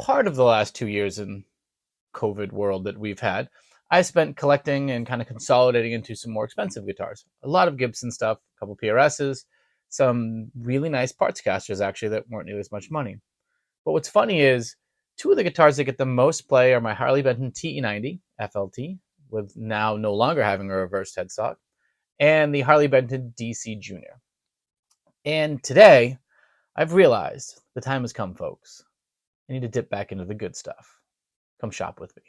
part of the last 2 years in COVID world that we've had, I spent collecting and kind of consolidating into some more expensive guitars. A lot of Gibson stuff, a couple PRSs, some really nice parts casters actually that weren't nearly as much money. But what's funny is two of the guitars that get the most play are my Harley Benton TE90 FLT, with now no longer having a reversed headstock, and the Harley Benton DC Junior. And today, I've realized the time has come, folks. I need to dip back into the good stuff. Come shop with me.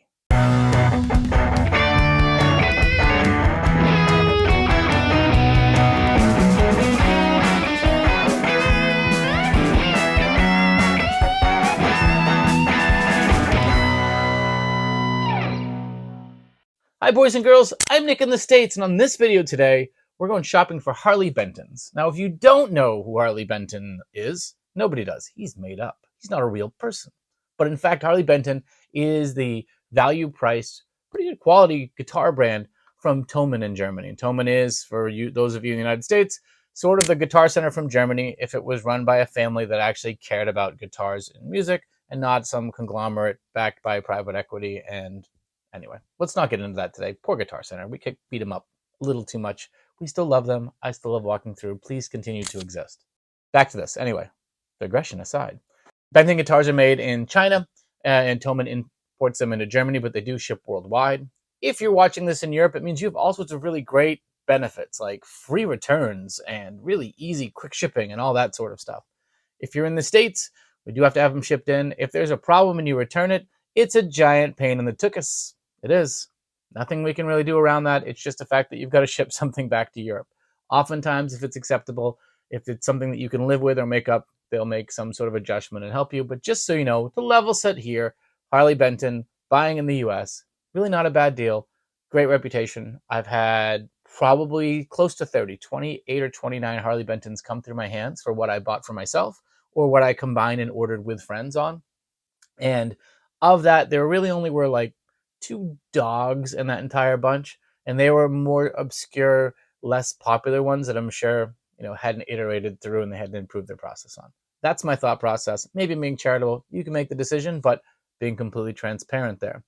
Hi boys and girls, I'm Nick in the States, and on this video today, we're going shopping for Harley Bentons. Now, if you don't know who Harley Benton is, nobody does. He's made up. He's not a real person. But in fact, Harley Benton is the value-priced, pretty good quality guitar brand from Thomann in Germany. And Thomann is, for you, those of you in the United States, sort of the guitar center from Germany if it was run by a family that actually cared about guitars and music and not some conglomerate backed by private equity. And anyway, let's not get into that today. Poor Guitar Center. We could beat them up a little too much. We still love them. I still love walking through. Please continue to exist. Back to this. Anyway, digression aside. Benton guitars are made in China, and Thomann imports them into Germany, but they do ship worldwide. If you're watching this in Europe, it means you have all sorts of really great benefits, like free returns and really easy, quick shipping and all that sort of stuff. If you're in the States, we do have to have them shipped in. If there's a problem and you return it, it's a giant pain in the tuchus. It is. Nothing we can really do around that. It's just the fact that you've got to ship something back to Europe. Oftentimes, if it's acceptable, if it's something that you can live with or make up, they'll make some sort of adjustment and help you. But just so you know, the level set here, Harley Benton, buying in the US, really not a bad deal. Great reputation. I've had probably close to 30, 28 or 29 Harley Bentons come through my hands for what I bought for myself or what I combined and ordered with friends on. And of that, there really only were like 2 dogs in that entire bunch, and they were more obscure, less popular ones that I'm sure hadn't iterated through and they had to improve their process on. That's my thought process. Maybe being charitable, you can make the decision, but being completely transparent there.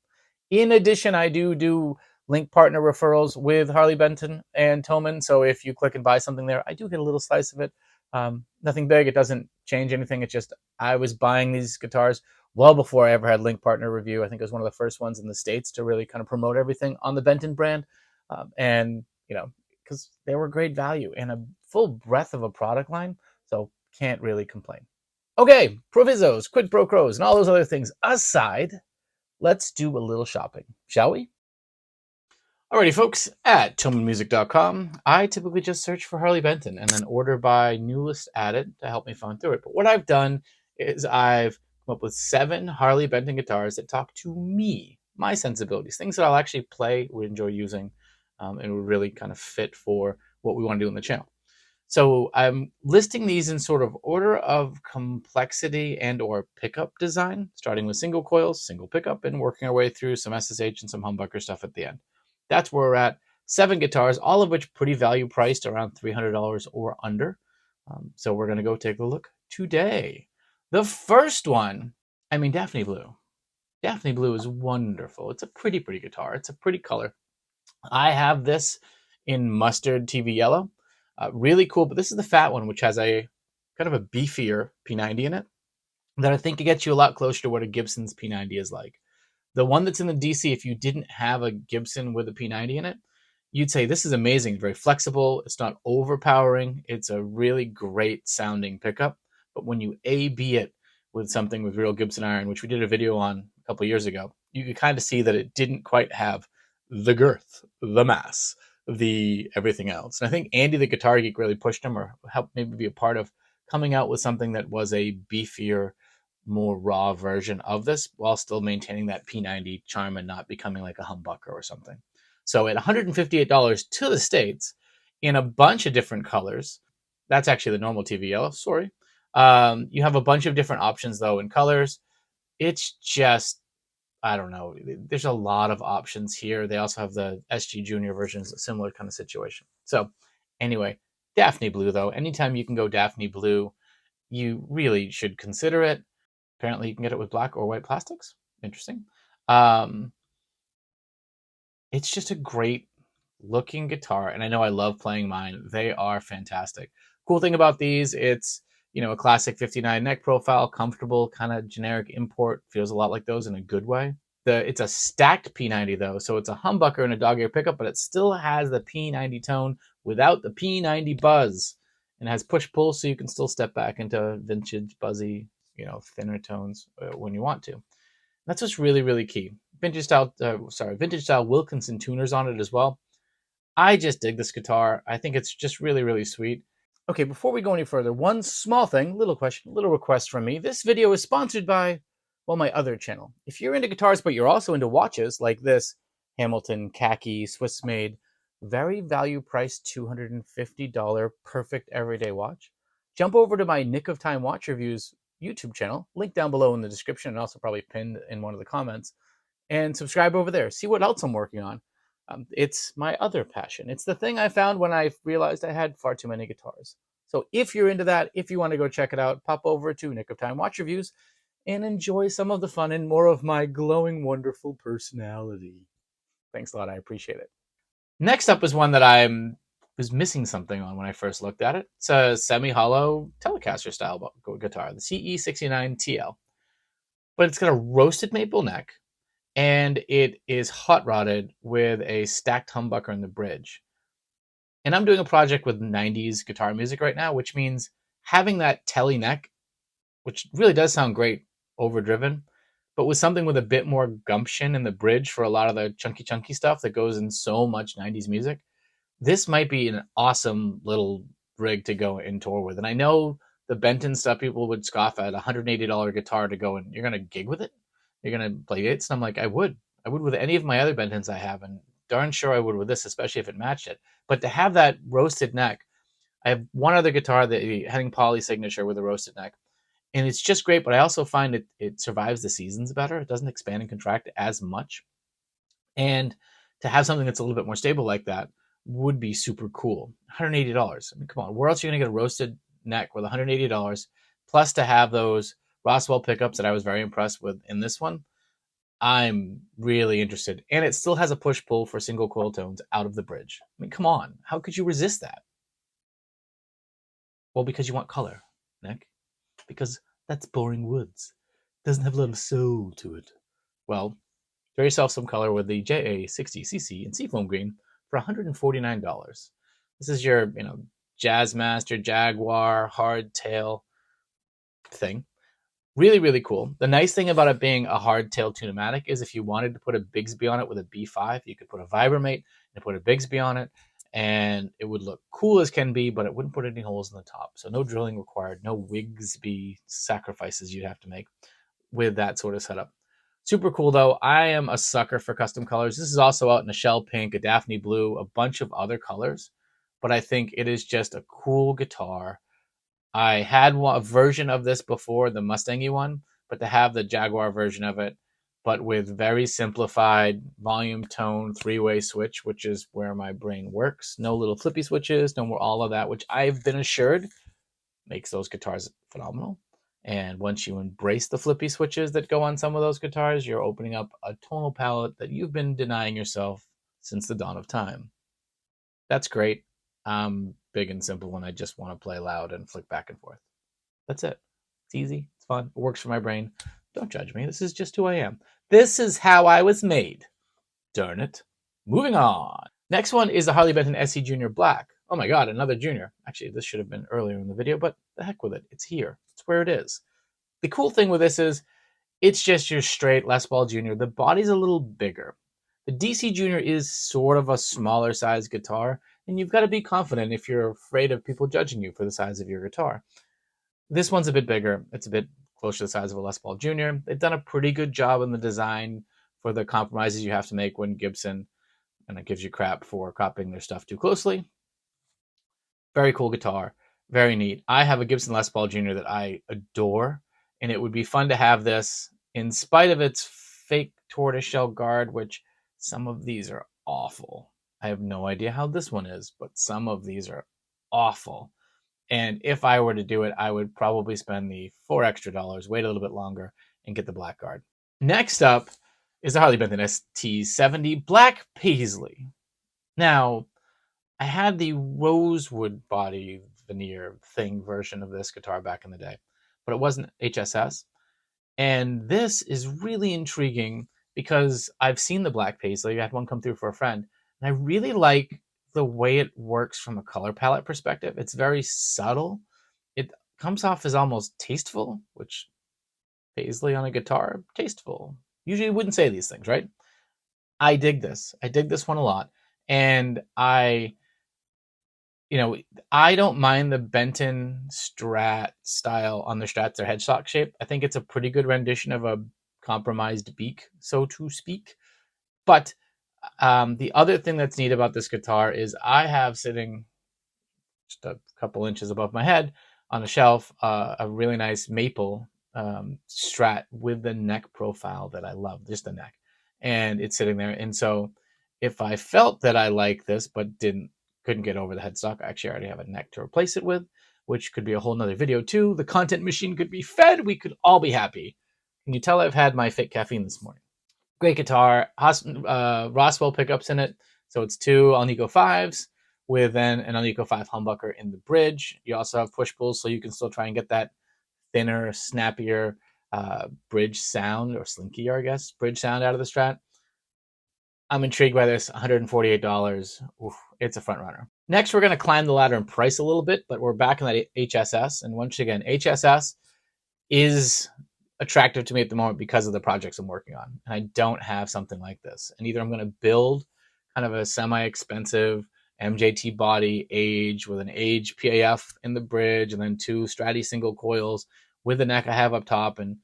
In addition, I do link partner referrals with Harley Benton and Thomann, so if you click and buy something there, I do get a little slice of it. Nothing big. It doesn't change anything. It's just I was buying these guitars well before I ever had Link Partner Review. I think it was one of the first ones in the States to really kind of promote everything on the Benton brand. And, because they were great value and a full breadth of a product line. So can't really complain. Okay, provisos, quid pro quos, and all those other things aside, let's do a little shopping, shall we? Alrighty, folks, at TillmanMusic.com, I typically just search for Harley Benton and then order by new list added to help me find through it. But what I've done is I've come up with 7 Harley Benton guitars that talk to me, my sensibilities, things that I'll actually play, would enjoy using, and would really kind of fit for what we want to do in the channel. So I'm listing these in sort of order of complexity and or pickup design, starting with single coils, single pickup, and working our way through some SSH and some humbucker stuff at the end. That's where we're at. 7 guitars, all of which pretty value priced, around $300 or under. So we're going to go take a look today. The first one, Daphne Blue. Daphne Blue is wonderful. It's a pretty guitar. It's a pretty color. I have this in mustard TV yellow. Really cool, but this is the fat one, which has a kind of a beefier P90 in it that I think it gets you a lot closer to what a Gibson's P90 is like. The one that's in the DC, if you didn't have a Gibson with a P90 in it, you'd say this is amazing. It's very flexible. It's not overpowering. It's a really great sounding pickup. But when you A-B it with something with real Gibson iron, which we did a video on a couple of years ago, you could kind of see that it didn't quite have the girth, the mass, the everything else. And I think Andy the Guitar Geek really pushed him, or helped maybe be a part of coming out with something that was a beefier, more raw version of this while still maintaining that P90 charm and not becoming like a humbucker or something. So at $158 to the States in a bunch of different colors, that's actually the normal TV yellow, sorry. You have a bunch of different options though in colors. It's just, I don't know, there's a lot of options here. They also have the SG Junior versions, a similar kind of situation. So anyway, Daphne Blue though, anytime you can go Daphne Blue, you really should consider it. Apparently you can get it with black or white plastics. Interesting. Um, it's just a great looking guitar, and I know I love playing mine. They are fantastic. Cool thing about these, it's a classic 59 neck profile, comfortable, kind of generic import, feels a lot like those in a good way. It's a stacked P90 though, so it's a humbucker and a dog ear pickup, but it still has the P90 tone without the P90 buzz, and has push pull, so you can still step back into vintage buzzy, thinner tones when you want to. That's what's really, really key. Vintage style Wilkinson tuners on it as well. I just dig this guitar. I think it's just really, really sweet. Okay, before we go any further, one small thing, little request from me. This video is sponsored by, well, my other channel. If you're into guitars, but you're also into watches, like this Hamilton khaki Swiss made, very value priced $250 perfect everyday watch, jump over to my Nick of Time Watch Reviews YouTube channel, link down below in the description and also probably pinned in one of the comments, and subscribe over there. See what else I'm working on. It's my other passion. It's the thing I found when I realized I had far too many guitars. So if you're into that, if you want to go check it out, pop over to Nick of Time Watch Reviews and enjoy some of the fun and more of my glowing, wonderful personality. Thanks a lot. I appreciate it. Next up is one that I was missing something on when I first looked at it. It's a semi-hollow Telecaster style guitar, the CE69TL. But it's got a roasted maple neck, and it is hot rodded with a stacked humbucker in the bridge. And I'm doing a project with 90s guitar music right now, which means having that telly neck, which really does sound great overdriven, but with something with a bit more gumption in the bridge for a lot of the chunky stuff that goes in so much 90s music, this might be an awesome little rig to go in tour with. And I know the Benton stuff, people would scoff at, $180 guitar to go and you're going to gig with it? You're going to play it? And I'm like, I would with any of my other Bentons I have, and darn sure I would with this, especially if it matched it. But to have that roasted neck, I have one other guitar, the Henning Poly signature with a roasted neck, and it's just great. But I also find it survives the seasons better. It doesn't expand and contract as much, and to have something that's a little bit more stable like that would be super cool. $180. I mean, come on, where else are you gonna get a roasted neck with $180? Plus, to have those Roswell pickups that I was very impressed with in this one, I'm really interested. And it still has a push-pull for single coil tones out of the bridge. I mean, come on, how could you resist that? Well, because you want color, Nick. Because that's boring woods. It doesn't have a lot of soul to it. Well, get yourself some color with the JA60cc in Seafoam Green for $149. This is your, Jazzmaster, Jaguar, hardtail thing. Really, really cool. The nice thing about it being a hardtail tunematic is if you wanted to put a Bigsby on it with a B5, you could put a Vibromate and put a Bigsby on it, and it would look cool as can be, but it wouldn't put any holes in the top. So no drilling required, no Wigsby sacrifices you'd have to make with that sort of setup. Super cool though. I am a sucker for custom colors. This is also out in a shell pink, a Daphne blue, a bunch of other colors, but I think it is just a cool guitar. I had a version of this before, the Mustangy one, but to have the Jaguar version of it, but with very simplified volume tone 3-way switch, which is where my brain works. No little flippy switches, no more all of that, which I've been assured makes those guitars phenomenal. And once you embrace the flippy switches that go on some of those guitars, you're opening up a tonal palette that you've been denying yourself since the dawn of time. That's great. I'm big and simple when I just want to play loud and flick back and forth. That's it. It's easy. It's fun. It works for my brain. Don't judge me. This is just who I am. This is how I was made. Darn it. Moving on. Next one is the Harley Benton SE Junior Black. Oh my god, another Junior. Actually, this should have been earlier in the video, but the heck with it. It's here. It's where it is. The cool thing with this is it's just your straight Les Paul Junior. The body's a little bigger. The DC Junior is sort of a smaller size guitar, and you've got to be confident if you're afraid of people judging you for the size of your guitar. This one's a bit bigger. It's a bit closer to the size of a Les Paul Junior. They've done a pretty good job in the design for the compromises you have to make when Gibson and it gives you crap for copying their stuff too closely. Very cool guitar. Very neat. I have a Gibson Les Paul Junior that I adore, and it would be fun to have this in spite of its fake tortoiseshell guard, which some of these are awful. I have no idea how this one is, but some of these are awful. And if I were to do it, I would probably spend the $4 extra, wait a little bit longer, and get the black guard. Next up is the Harley Benton ST70 Black Paisley. Now, I had the rosewood body veneer thing version of this guitar back in the day, but it wasn't HSS. And this is really intriguing because I've seen the Black Paisley. I had one come through for a friend, and I really like the way it works from a color palette perspective. It's very subtle. It comes off as almost tasteful, which Paisley on a guitar, tasteful. Usually you wouldn't say these things, right? I dig this. I dig this one a lot. And I don't mind the Benton Strat style on the Strats or headstock shape. I think it's a pretty good rendition of a compromised beak, so to speak. But the other thing that's neat about this guitar is I have sitting just a couple inches above my head on a shelf a really nice maple Strat with the neck profile that I love, just the neck. And it's sitting there. And so if I felt that I like this but couldn't get over the headstock, I actually already have a neck to replace it with, which could be a whole nother video too. The content machine could be fed. We could all be happy. Can you tell I've had my fake caffeine this morning? Great guitar. Roswell pickups in it. So it's two Alnico 5s with then an Alnico 5 humbucker in the bridge. You also have push pulls, so you can still try and get that thinner, snappier bridge sound, or slinkier, I guess, bridge sound out of the Strat. I'm intrigued by this. $148. Oof, it's a front runner. Next, we're going to climb the ladder in price a little bit, but we're back in that HSS. And once again, HSS is attractive to me at the moment because of the projects I'm working on. And I don't have something like this. And either I'm going to build kind of a semi-expensive MJT body age with an age PAF in the bridge and then two Stratty single coils with the neck I have up top. And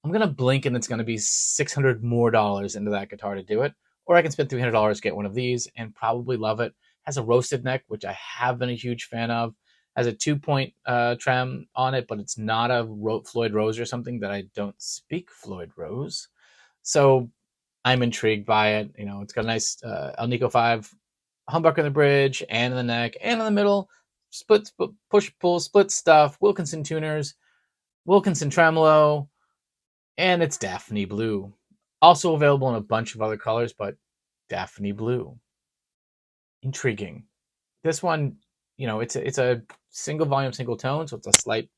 I'm going to blink and it's going to be $600 more into that guitar to do it. Or I can spend $300, get one of these, and probably love it. Has a roasted neck, which I have been a huge fan of. Has a 2-point trem on it, but it's not a Floyd Rose or something that I don't speak Floyd Rose. So I'm intrigued by it. It's got a nice Alnico 5 humbucker in the bridge and in the neck and in the middle. Split, push, pull, split stuff. Wilkinson tuners, Wilkinson tremolo, and it's Daphne Blue. Also available in a bunch of other colors, but Daphne Blue. Intriguing. This one, it's a single volume, single tone, so it's a slight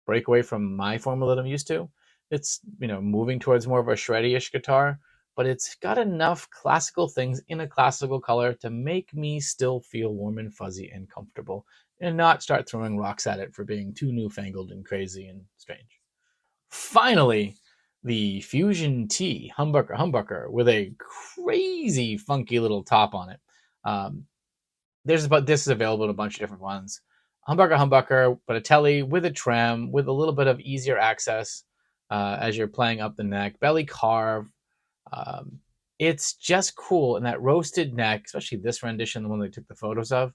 breakaway from my formula that I'm used to. It's, moving towards more of a shreddy-ish guitar, but it's got enough classical things in a classical color to make me still feel warm and fuzzy and comfortable and not start throwing rocks at it for being too newfangled and crazy and strange. Finally, the Fusion T humbucker with a crazy funky little top on it. This is available in a bunch of different ones. Humbucker, but a telly with a trem with a little bit of easier access as you're playing up the neck. Belly carve. It's just cool, and that roasted neck, especially this rendition, the one they took the photos of,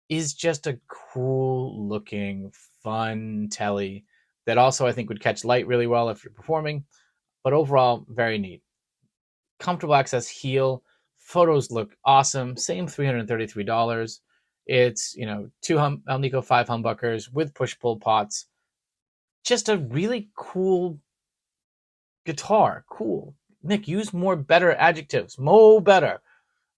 is just a cool looking, fun telly that also I think would catch light really well if you're performing, but overall, very neat. Comfortable access heel. Photos look awesome. Same $333. It's, two Alnico 5 humbuckers with push-pull pots. Just a really cool guitar. Cool. Nick, use more better adjectives. Mo better.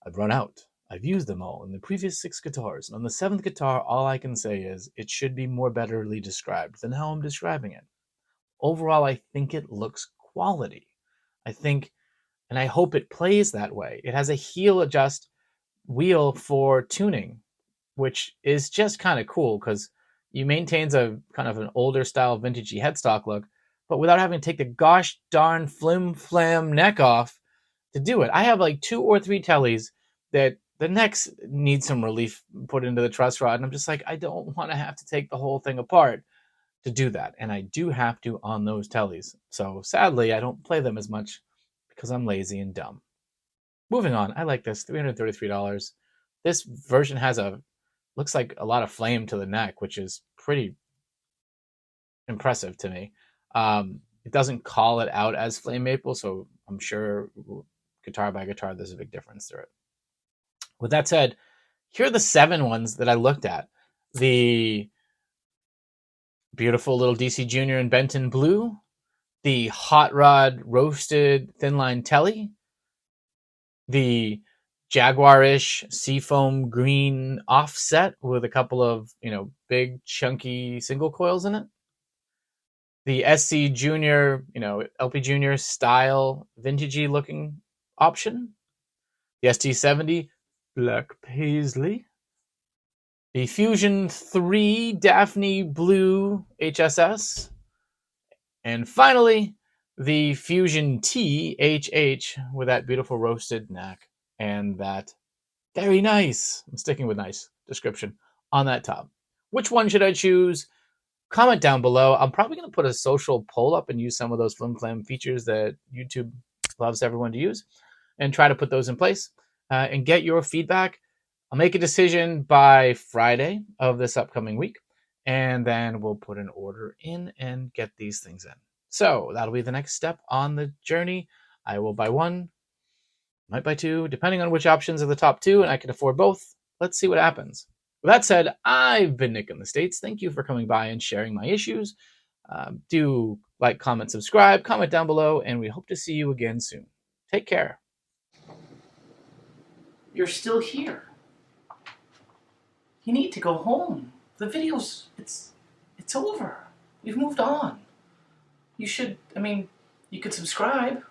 I've run out. I've used them all in the previous 6 guitars. And on the 7th guitar, all I can say is it should be more betterly described than how I'm describing it. Overall, I think it looks quality. I think, and I hope it plays that way. It has a heel adjust wheel for tuning, which is just kind of cool because you maintains a kind of an older style vintagey headstock look, but without having to take the gosh darn flim flam neck off to do it. I have like 2 or 3 tellies that the necks need some relief put into the truss rod, and I'm just like, I don't want to have to take the whole thing apart to do that, and I do have to on those tellies. So sadly, I don't play them as much because I'm lazy and dumb. Moving on, I like this, $333. This version has looks like a lot of flame to the neck, which is pretty impressive to me. It doesn't call it out as flame maple, so I'm sure guitar by guitar, there's a big difference through it. With that said, here are the 7 ones that I looked at. The Beautiful little DC Junior in Benton blue. The Hot Rod roasted thin line telly. The Jaguar-ish seafoam green offset with a couple of, big chunky single coils in it. The SC Junior, LP Junior style vintagey looking option. The ST70 black paisley. The Fusion 3 Daphne blue HSS. And finally, the Fusion T HH with that beautiful roasted neck and that very nice, I'm sticking with nice description on that top. Which one should I choose? Comment down below. I'm probably going to put a social poll up and use some of those flim flam features that YouTube loves everyone to use and try to put those in place and get your feedback. I'll make a decision by Friday of this upcoming week, and then we'll put an order in and get these things in. So that'll be the next step on the journey. I will buy one, might buy two, depending on which options are the top two, and I can afford both. Let's see what happens. With that said, I've been Nick in the States. Thank you for coming by and sharing my issues. Do like, comment, subscribe, comment down below, and we hope to see you again soon. Take care. You're still here. You need to go home. The video's, it's over. We've moved on. You should, you could subscribe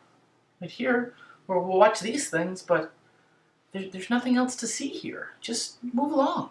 right here, or we'll watch these things, but there's nothing else to see here. Just move along.